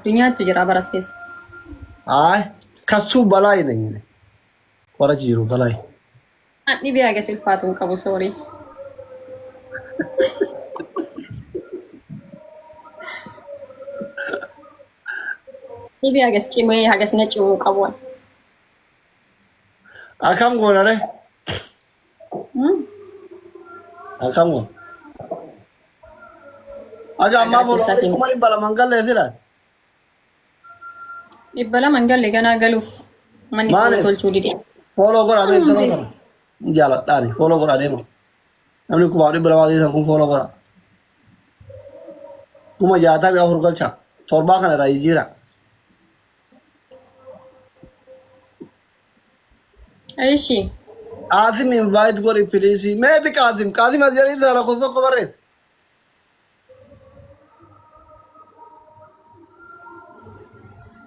Dunyaatu jira baras keessa. Kasuu balaa hin warra jiru balaa. Dhibee hagas ulfaatu hin qabu soorii. Dhibee hagas cimee hagas na cimuu qabu. Akam goona re? Akam goona? Aga ammaa booloo kuma dhibba lamaan gallee filaati. Dhibba lamaan galle ganaa galuuf manni fooloo tolchuu dide. Fooloo godhaa beektaa kana. Jaaladhaani fooloo godhaa deema. Namni kubbaa dhibba lamaa keessan kun fooloo godhaa. Kuma 64 galcha. Torbaa kana irraa jijjiira. Aishi. Qaasim invite godhi please. Meeti Qaasim as jedhanii isa lakkoofsa tokko barreessa.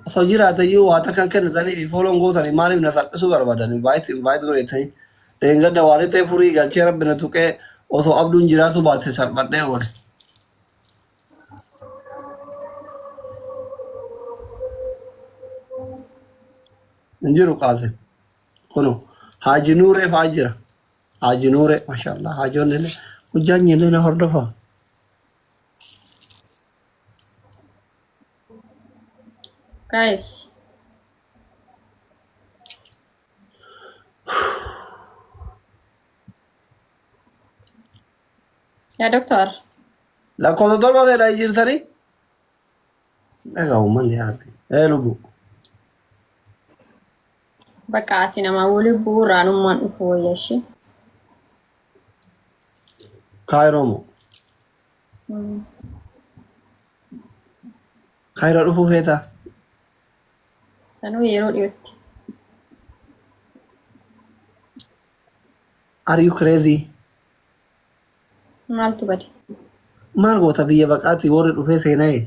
Osoo jiraatayyuu waata kan kennatanii fi fooloon gootanii maaliif na salphisuu barbaadan invite godhetanii deengadda waan ta'e furii galchee rabbi na tuqee osoo abduun jiraatu baate salphadhee oole. Injiru Qaasim. Kuno Haji Nuuree fa'aa jira. Haji Nuuree mashallah hajoonni illee hojjaan illee na hordofa. Guys. Ya doktor. Lakkoofsa torba ta'edha jirtanii? Dhagaa uummanni yaadde. Lubu. Bakka ati nama waliin bu'uuraanummaan dhufu wayyashi. Kaayiroomo. Kaayiroo dhufuu feetaa? Sanuu yeroo dhiyootti. Are you crazy? Maaltu bade? Maal goota biyya baqaatti warri dhufee seenaa?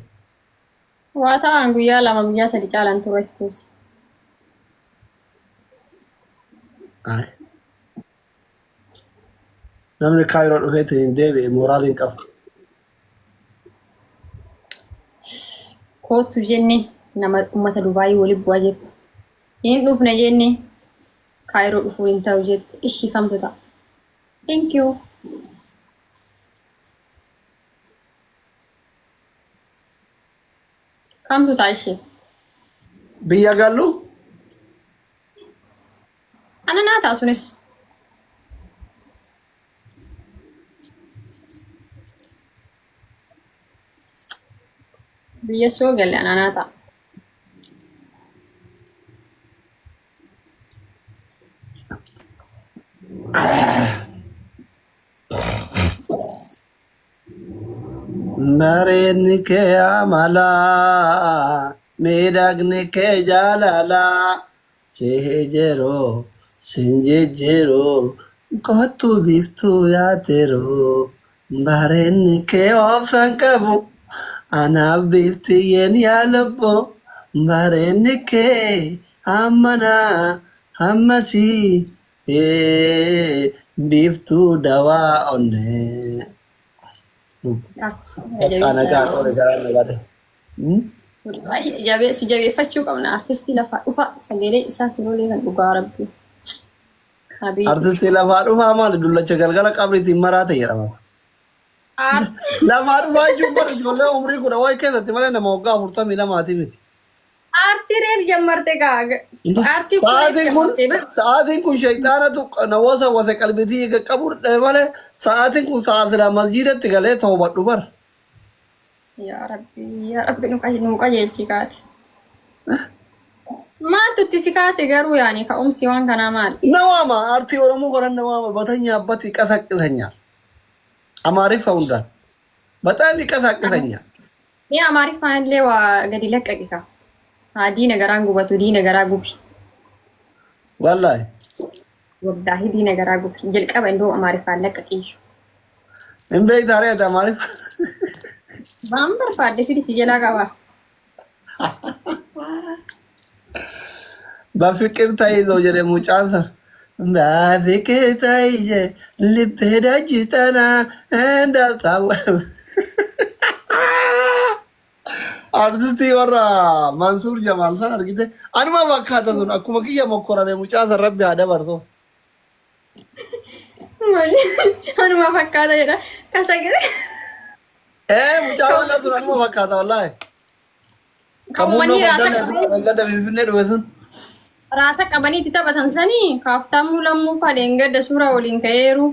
Waa ta'an guyyaa 2 guyyaa 3 caalan ture achi keessa. Namni Kaayiroo dhufee hin deebi'e mooraaliin qaba. Kootu jenne nama uummata Dubaayii waliin bu'aa jettu. Hin dhufne jenne Kaayiroo dhufuu hin ta'u jettu. Ishii kamtu ta'a? Thank you. Kamtu ta'a ishee? Biyya gallu? Ana naa ta'a sunis. Biyya soo galle ana naa ta'a. Mareen kee amala miidhagni kee jaalala shee jeroo sinjejjeroo kottu biiftuu yaateroo mareen kee obsan qabu anaaf biiftiyyeen yaalabbo mareen kee hammana hammasii biiftuu dawaa onnee. Si jabeeffachuu qabna. Artistii lafaa dhufa sagalee isaa kiloolee kan dhugaa rabbi. Artistii lafaa dhufaa maali dullacha galgala qabriitiin maraate jedhama. Lafaa dhufaa jechuun bara ijoollee umrii 10 wayi keessatti malee nama waggaa 42 miti. Aartii reef jammarte Sa'aatiin kun shayxaanatu namoota wasa qalbitii qabu malee sa'aatiin kun sa'aatii masjiidatti galee toobadhu bara. Yaa Rabbi nu qajeelchi kaate. Maaltu itti si kaase garuu yaani ka'umsi waan kanaa maali? Nawaama aartii Oromoo godhan nawaama batanya abbati qasaqqisanya. Amaariffa hundaan. Bataami qasaqqisanya. Ni Amaariffaan illee waa gadi laqqaqika. Diina garaa gubatu diina garaa gubi. Wallahi. Wallahi diina garaa gubi. Jalqaba indoo Amaariffaan laqqaqiishu. Hin beektaaree ati Amaariffa. Waan barbaadde fidi si jalaa qaba. Bafikir ta'ee jedhee mucaan sana. Bafikir ta'ee libbee dajjitana endaltaa. artisti warra Mansuur Jamaal san argite anuma fakkaata sun akkuma kiyya mokkorame mucaa san rabbi haa dabarsu. Malee anuma fakkaata jedha kasa gire. Mucaa wala sun anuma fakkaata wallahi. Kaumani Gada Finfinnee dhufe sun. rasa qabanii itti taphatan sanii kaaftamuu lammuu fadheen gadda suuraa waliin ka'eeru.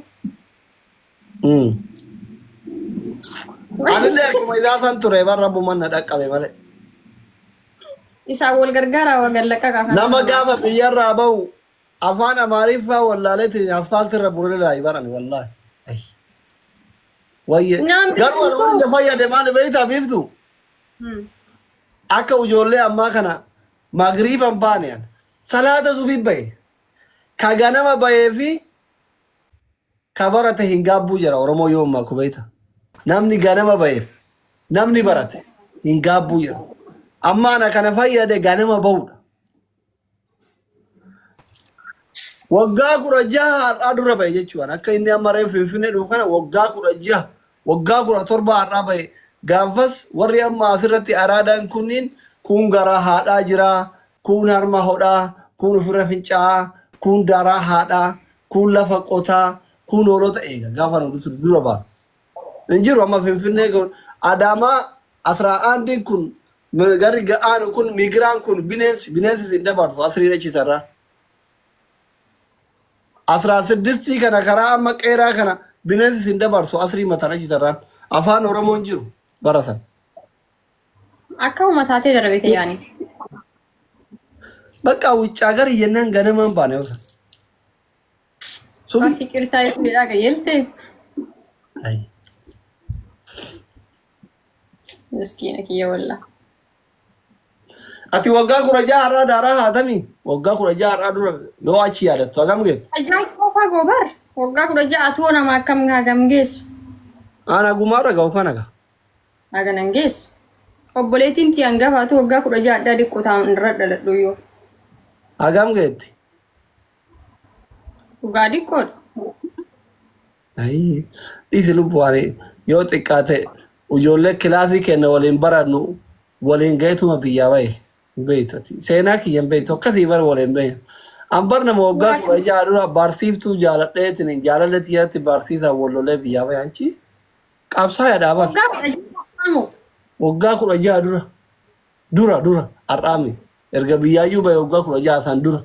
Anillee akkuma isaa san ture barra bumanna dhaqqabe malee. Isaa wal gargaaraa wagallaqa qaba. Nama gaafa biyyarraa bahu afaan Amaariffaa wallaaleetti asfaaltirra buree laayi baran wallahi. Wayye garuu wal hunda fayyade maali beektaa biiftu? Akka ijoollee ammaa kana magriiban baane salaata subii bahe ka ganama bahee fi ka barate hin gaabbuu jira Oromoo yoo ammaa kubeeta. Namni ganama baheef namni barate hin gaabbuu jira. Amma ana kana fayyade ganama bahudha. Waggaa 16 har'aa dura bahe jechuudha. Akka inni amma reefu Finfinnee dhufu kana waggaa 16 waggaa 17 har'aa bahe. Gaafas warri amma asirratti araadaan kunniin kun garaa haadhaa jira, kun harma hodhaa, kun ofirra fincaa'aa, kun daraa haadhaa, kun lafa qotaa, kun hoolota eega gaafa nu dura ba'a. Injiru amma Finfinnee kun Adaamaa 11 kun gari ga'aan kun migiraan kun bineensi hin dabarsu asrii dhachiisarraa. 16 kana karaa amma qeeraa kana bineensi hin dabarsu asrii mataa dhachiisarraan afaan Oromoon jiru baratan. Akka uumataatee darbite yaani. Bakka wuccaa gari jennaan ganamaan baane yoo ta'u. Bakki qirtaa ibsuudhaa gayyeelte. Miskiina kiyya walla. Ati waggaa 16 har'aa daaraa haatami waggaa 16 har'aa dura yoo achi yaadattu hagam geessu. Ajaan qofa gobar waggaa 16 atuu nama akkam hagam geessu. Ana gumaarra ga'u kana ga'a. Haganan geessu. Obboleettiin tiyaan gafaatu waggaa 16 adda dhiqqoo ta'an irra dhaladhu yoo. Hagam geetti. Dhugaa dhiqqoodha. Dhiisi lubbuwaani yoo xiqqaate ijoollee kilaasii kenna waliin barannu waliin ga'eetuma biyyaa bahe beektati. Seenaa kiyyan beektu akkasii bara waliin bahe. An bar nama waggaa 16 dura barsiiftuu jaaladheetiin jaalallee xiyyaatti barsiisaa wallolee biyyaa bahe anchi qabsaa yaadhaa bara. Waggaa 16 dura har'aami erga biyyaayyuu bahe waggaa 16 san dura.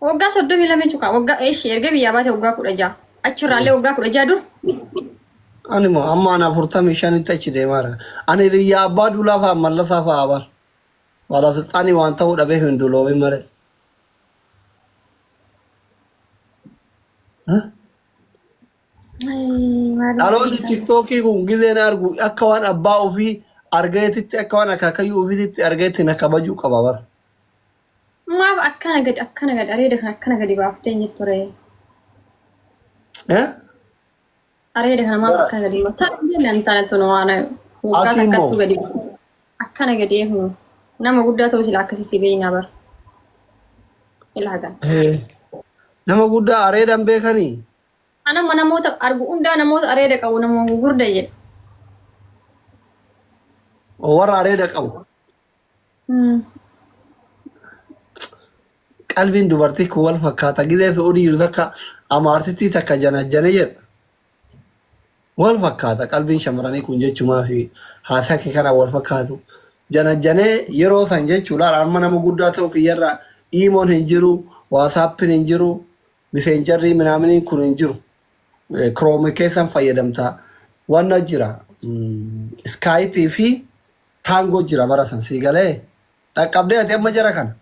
Waggaa 32 cuqa waggaa erga biyyaa baate waggaa 16 achirraallee waggaa 16 dura. Ani moo amma ana 45 achi deemaara. Ani riyyaa abbaa duulaa fa'aa mallasaa fa'aa bara. Wala silxaanii waan ta'uu dhabee hin duloome malee. Dhaloonni tiktookii kun gizeen argu akka waan abbaa ofii argeetitti akka waan akaakayyuu ofiitti argeetti na kabajuu qaba bara. Maaf akkana gadi areeda kan akkana gadi baaftee inni ture. Areeda kana maaf akkana gadi baaftee jennaan taane tunu waan waggaa takkattu gadi akkana gadi eehu nama guddaa ta'uu sila akkasii si beeyna bara. Ilaagan. Nama guddaa areedan beekanii. Anama namoota argu hundaa namoota areeda qabu nama gurguddaa jedhe. Warra areeda qabu. Qalbiin dubartii kun wal fakkaata. Gizee su'uudii jiru takka amaartittii takka janajjane jedha. Wal fakkaata qalbiin shamarranii kun jechumaa fi haasaa kee kana wal fakkaatu. Janajjanee yeroo san jechuudha amma nama guddaa ta'u kiyyarraa iimoon hin jiru, waasaappiin hin jiru, miseenjarrii minaaminiin kun hin jiru. Kiroomi keessan fayyadamtaa. Wanna jira. Iskaayipii fi taangoo jira baratan sii galee. Dhaqqabdee ati amma jara kana.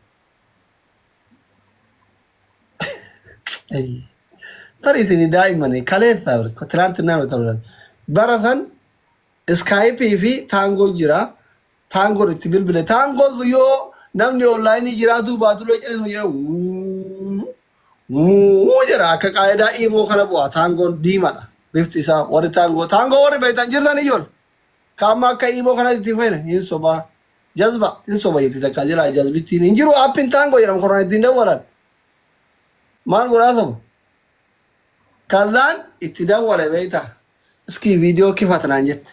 Tarii daa'imman kaleessa tilaantinaa nuti ta'uu baratan iskaayipii fi taangoo jira. Taangoon itti bilbile. Taangoon sun yoo namni onlaayinii jiraatu baatullee callisuma jira. Jira akka qaayidaa imoo kana bu'a. Taangoon diimaadha. Bifti isaa warri taangoo. Taangoo warri beektan jirtan ijoollee. Kaamma akka imoo kanatti itti fayyadamu. Hin sobaa. Jazba. Hin soba jetti takka jira jazbittiin. Hin jiru aappiin taangoo jedhamu korona ittiin dawwalan. Maal godhaa soba? Kazaan itti dawwale beektaa. Iskii viidiyoo kifatanaan jette.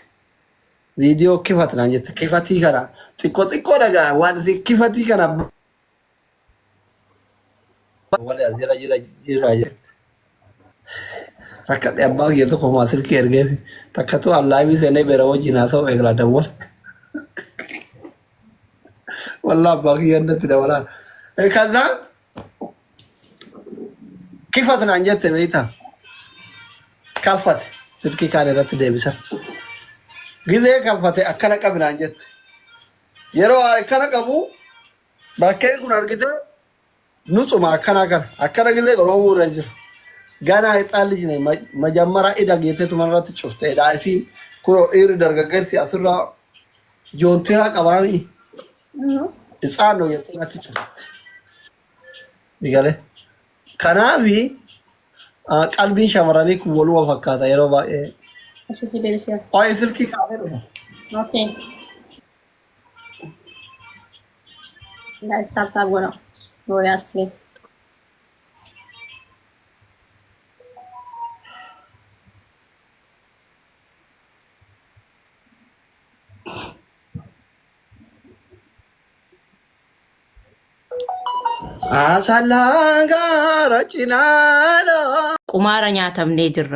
Viidiyoo kifatnaan jette kifatii kana xiqqoo dhagaa waan kifatii kana wal jira jette. Akka abbaa kiyya tokko maa silkii ergeef takkatu allaabii seenee bira wajjin haa ta'u eegala dawwal. Wallah abbaa kiyya ndatti dabalaa. Kaza kifatnaan jette beektaa kaffate silkii kaan irratti deebisan. Gizee kaffate akkana qabinaan jette. Yeroo akkana qabu bakkeen kun argite nutsuma akkana gizee Oromoo irra jira. Gana hexaan lijne majammara ida geetteetu manarratti cufteedha. Isiin kunoo dhiirri dargaggeessi asirraa joontiraa qabaami. Isaanoo jettee natti cufte. Digale. Kanaafi qalbiin shamarranii kun waluma fakkaata yeroo baay'ee. Ashii deebisee. Waa'ee silkii kaafee dhufa. Okay. Guys, tap gonna go asleep. Asalaga cinalo. Qumaara nyaatamnee jirra.